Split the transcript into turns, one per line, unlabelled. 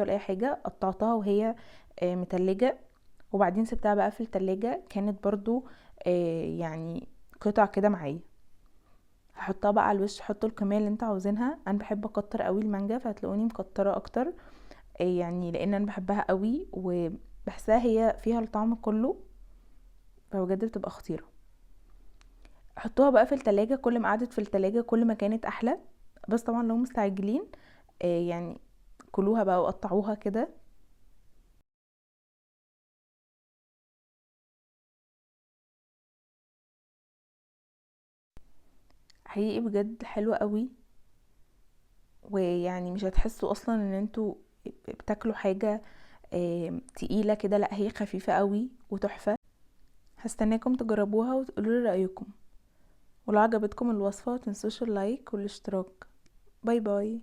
ولا اي حاجه، قطعتها وهي متلجه، وبعدين سبتها بقى في التلاجة، كانت برضو يعني قطع كده معايا. هحطها بقى على الوش، حطوا الكميه اللي انتوا عاوزينها. انا بحب اكتر قوي المانجا، فهتلاقوني مكتره اكتر يعني، لان انا بحبها قوي وبحسها هي فيها الطعم كله، فبجد بتبقى خطيره. حطوها بقى في التلاجة، كل ما قعدت في التلاجة كل ما كانت احلى. بس طبعا لو مستعجلين يعني كلوها بقى وقطعوها كده. حقيقي بجد حلوة قوي، ويعني مش هتحسوا اصلا ان انتوا بتاكلوا حاجة تقيلة كده، لا هي خفيفة قوي وتحفة. هستناكم تجربوها وتقولوا لي رأيكم، ولو عجبتكم الوصفة متنسوش اللايك والاشتراك. باي باي.